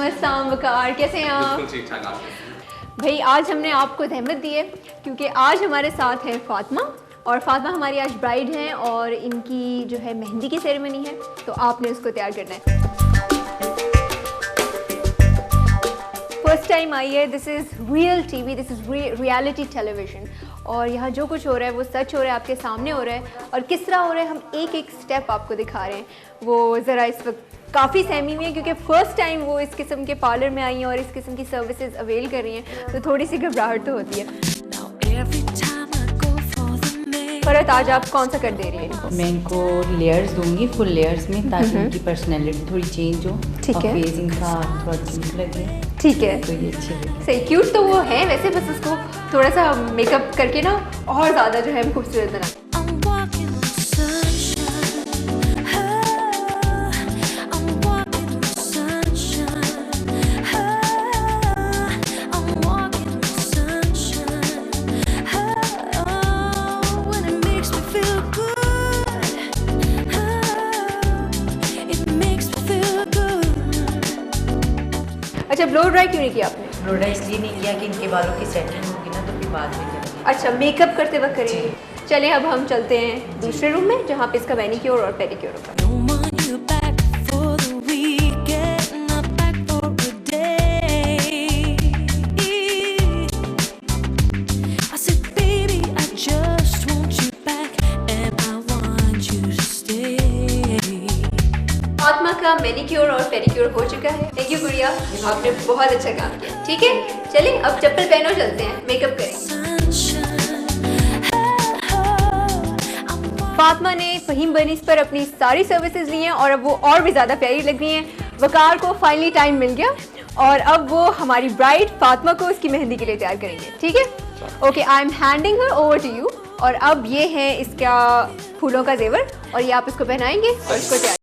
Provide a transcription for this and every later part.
अस्सलाम वकार, कैसे हैं आप? बिल्कुल ठीक ठाक। आप भाई आज हमने आपको जहमत दी है क्योंकि आज हमारे साथ है फातिमा, और फातिमा हमारी आज ब्राइड हैं और इनकी जो है मेहंदी की सेरेमनी है, तो आपने उसको तैयार करना है। फर्स्ट टाइम आई है, this is real TV, this is reality television, और यहाँ जो कुछ हो रहा है वो सच हो रहा है, आपके सामने हो रहा है, और किस तरह हो रहा है हम एक एक स्टेप आपको दिखा रहे हैं। वो ज़रा इस वक्त काफ़ी सहमी हुई है क्योंकि फ़र्स्ट टाइम वो इस किस्म के पार्लर में आई हैं और इस किस्म की सर्विसेज अवेल कर रही हैं, तो थोड़ी सी घबराहट तो होती है। फरत, आज आप कौन सा कर दे रही है इनको? मैं इनको लेयर्स दूंगी, फुल लेयर्स में, ताकि उनकी पर्सनैलिटी थोड़ी चेंज हो। ठीक है। फेस इनका थोड़ा क्यूट लगे। ठीक है, तो ये अच्छे लगे। सही, क्यूट तो वो है वैसे, बस उसको थोड़ा सा मेकअप करके ना और ज़्यादा जो है खूबसूरत बना। अच्छा, ब्लो ड्राई क्यों नहीं किया आपने? ब्लो ड्राई इसलिए नहीं किया कि इनके बालों की सेटिंग होगी ना, तो फिर बाद में करेंगे। अच्छा, मेकअप करते वक्त करेंगे। चलें अब हम चलते हैं दूसरे रूम में जहाँ पे इसका मैनिक्योर और पेडिक्योर होगा। फातिमा का मैनिक्योर और पेडिक्योर हो चुका है। थैंक यू गुड़िया, आपने बहुत अच्छा काम किया। ठीक है, चलिए अब चप्पल पहनो, चलते हैं, मेकअप करेंगे। फातिमा ने फहीम बनीस पर अपनी सारी सर्विसेज ली हैं और अब वो और भी ज़्यादा प्यारी लग रही हैं। वकार को फाइनली टाइम मिल गया और अब वो हमारी ब्राइड फातिमा को उसकी मेहंदी के लिए तैयार करेंगे। ठीक है, okay, I am handing her over to you. और अब ये है इसका फूलों का जेवर, और ये आप इसको पहनाएंगे और इसको तैयार।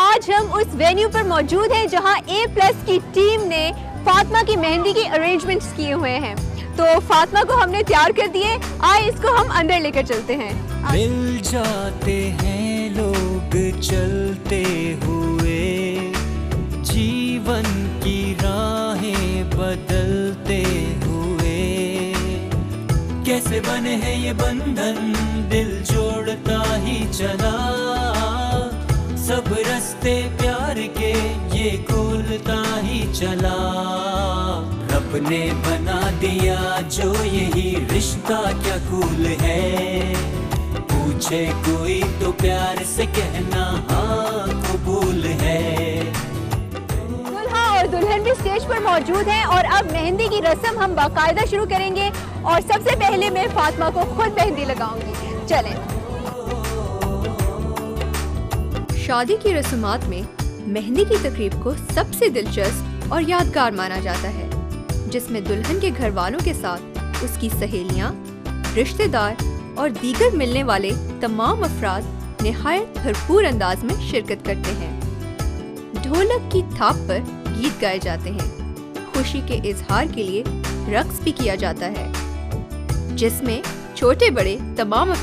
आज हम उस वेन्यू पर मौजूद हैं जहां A+ की टीम ने फातिमा की मेहंदी की अरेंजमेंट्स किए हुए हैं। तो फातिमा को हमने तैयार कर दिए, आए इसको हम अंदर लेकर चलते हैं। मिल जाते हैं लोग चलते हुए, जीवन की राहें बदलते हुए, कैसे बने हैं ये बंधन दिल जोड़ता ही चला, सब रास्ते प्यार के ये खोलता ही चला। रब ने बना दिया जो यही रिश्ता क्या कूल है। पूछे कोई तो प्यार से कहना हाँ कबूल है। दुल्हा और दुल्हन भी स्टेज पर मौजूद हैं और अब मेहंदी की रस्म हम बाकायदा शुरू करेंगे और सबसे पहले मैं फातिमा को खुद मेहंदी लगाऊंगी। चलें। शादी की रस्मात में मेहंदी की तकरीब को सबसे दिलचस्प और यादगार माना जाता है, जिसमें दुल्हन के घर वालों के साथ उसकी सहेलियां, रिश्तेदार और दीगर मिलने वाले तमाम अफराद निहायत भरपूर अंदाज में शिरकत करते हैं। ढोलक की थाप पर गीत गाए जाते हैं। खुशी के इजहार के लिए रक्स भी किया जाता है, जिसमें छोटे बड़े तमाम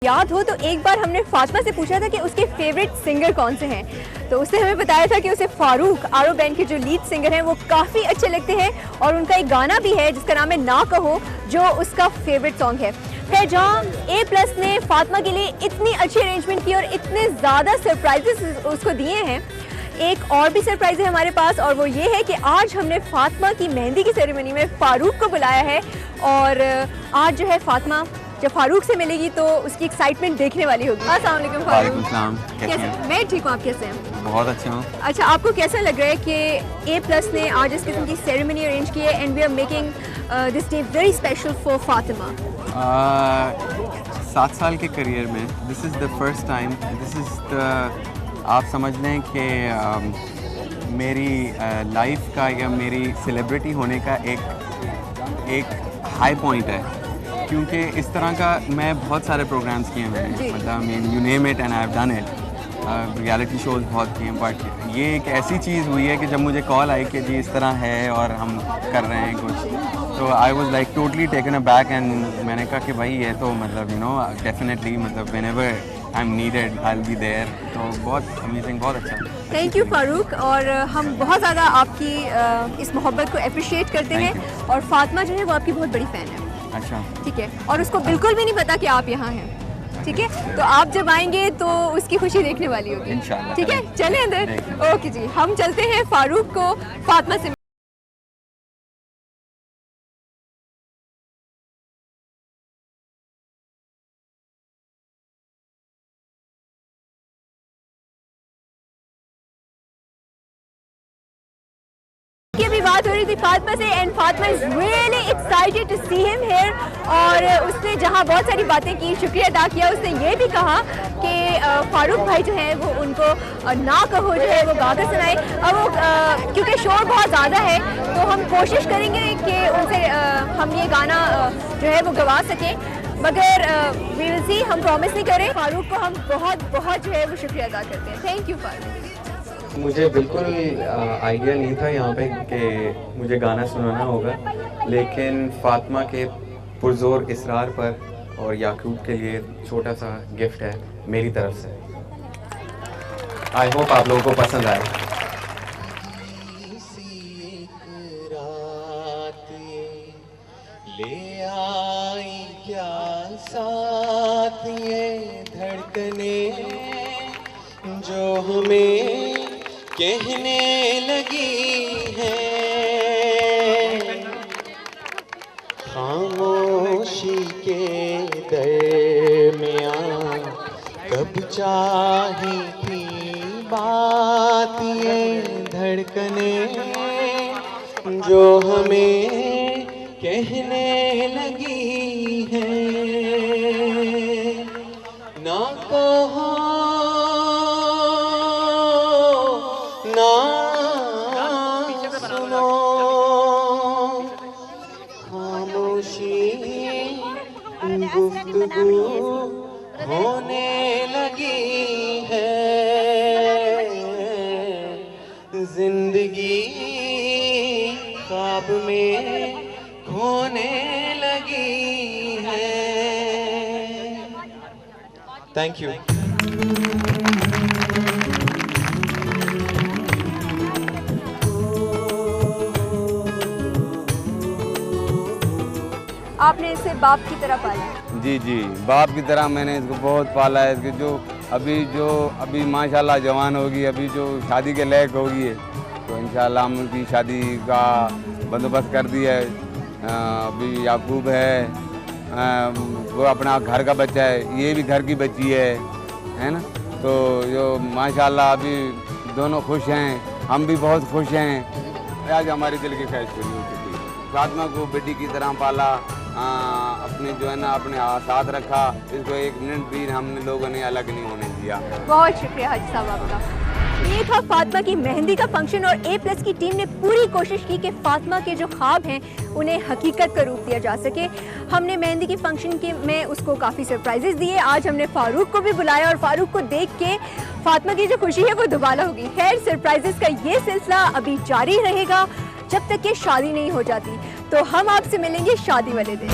याद हो तो एक बार हमने फातिमा से पूछा था कि उसके फेवरेट सिंगर कौन से हैं, तो उसने हमें बताया था कि उसे फारूक आरो बैंड के जो लीड सिंगर हैं वो काफ़ी अच्छे लगते हैं और उनका एक गाना भी है जिसका नाम है ना कहो, जो उसका फेवरेट सॉन्ग है। खैर, जहाँ A+ ने फातिमा के लिए इतनी अच्छी अरेंजमेंट की और इतने ज़्यादा सरप्राइजेस उसको दिए हैं, एक और भी सरप्राइज है हमारे पास और वो ये है कि आज हमने फातिमा की मेहंदी की सेरेमनी में फारूक को बुलाया है और आज जो है फातिमा जब फारूक से मिलेगी तो उसकी एक्साइटमेंट देखने वाली होगी। अस्सलाम वालेकुम फारूक। कैसे? मैं ठीक हूँ, आप कैसे हैं? बहुत अच्छे हूँ। अच्छा, आपको कैसा लग रहा है कि A+ ने आज इस किस्म की सेरेमनी अरेंज की है and we are making this day very special for Fatima? 7 साल के करियर में this is the first time, this is the, आप समझ लें कि मेरी लाइफ का या मेरी सेलिब्रिटी होने का एक हाई पॉइंट है, क्योंकि इस तरह का मैं बहुत सारे प्रोग्राम्स किए मैंने, मतलब you name it and I have done it, reality shows बहुत किए, बट ये एक ऐसी चीज़ हुई है कि जब मुझे कॉल आई कि जी इस तरह है और हम कर रहे हैं कुछ, तो I was like totally taken aback and मैंने कहा कि भाई ये तो मतलब यू नो डेफिनेटली, मतलब whenever I am needed I will be there. तो बहुत अमेजिंग, बहुत अच्छा। थैंक यू फारूक, और हम बहुत ज़्यादा आपकी इस मोहब्बत को अप्रिशिएट करते हैं और फातिमा जो है वो आपकी बहुत बड़ी फ़ैन है। अच्छा, ठीक है, और उसको बिल्कुल भी नहीं पता कि आप यहाँ हैं। ठीक है, तो आप जब आएंगे तो उसकी खुशी देखने वाली होगी इंशाल्लाह। ठीक है, चलें अंदर। ओके जी, हम चलते हैं फारूक को फातिमा से। की भी बात हो रही थी फातिमा से and Fatima is really excited to see him here, और उसने जहां बहुत सारी बातें की, शुक्रिया अदा किया, उसने ये भी कहा कि फारूक भाई जो है वो उनको ना कहो जो है वो गाकर सुनाए। अब वो क्योंकि शोर बहुत ज़्यादा है तो हम कोशिश करेंगे कि उनसे हम ये गाना जो है वो गवा सकें, मगर वी विल सी, हम प्रॉमिस नहीं करें। फारूक को हम बहुत बहुत जो है वो शुक्रिया अदा करते हैं। Thank you Farooq. मुझे बिल्कुल आइडिया नहीं था यहाँ पे कि मुझे गाना सुनाना होगा, लेकिन फातिमा के पुरजोर इसरार पर और याकूब के लिए छोटा सा गिफ्ट है मेरी तरफ से। आई होप आप लोगों को पसंद आए। ले आई क्या साथ ये धड़कने जो हमें कहने लगी है, खामोशी के दरमियां कब चाही थी बात ये धड़कने जो हमें कहने लगी है, ना कहो ना सुनो, खामोशी गुफ्तगू होने लगी है जिंदगी ख्वाब में खोने लगी है। Thank you. आपने इसे बाप की तरह पाला? जी जी, बाप की तरह मैंने इसको बहुत पाला है। इसके जो अभी माशाल्लाह जवान होगी, अभी जो शादी के लायक होगी है, तो इंशाल्लाह हम उनकी शादी का बंदोबस्त कर दिया है। अभी याकूब है, वो अपना घर का बच्चा है, ये भी घर की बच्ची है ना। तो जो माशाल्लाह अभी दोनों खुश हैं, हम भी बहुत खुश हैं। आज हमारी दिल की ख्वाहिश पूरी हो चुकी है। फातिमा को बेटी की तरह पाला, अपने जो है ना अपने साथ रखा, इसको एक मिनट भी हमने लोगों ने अलग नहीं होने दिया। बहुत शुक्रिया हाजी साहब आपका। ये था फातिमा की मेहंदी का फंक्शन और A+ की टीम ने पूरी कोशिश की कि फातिमा के जो ख्वाब हैं उन्हें हकीकत का रूप दिया जा सके। हमने मेहंदी की फंक्शन के में उसको काफ़ी सरप्राइजेस दिए। आज हमने फारूक को भी बुलाया और फारूक को देख के फातिमा की जो खुशी है वो दुबाला होगी। खैर, सरप्राइजेस का ये सिलसिला अभी जारी रहेगा जब तक कि शादी नहीं हो जाती। तो हम आपसे मिलेंगे शादी वाले दिन।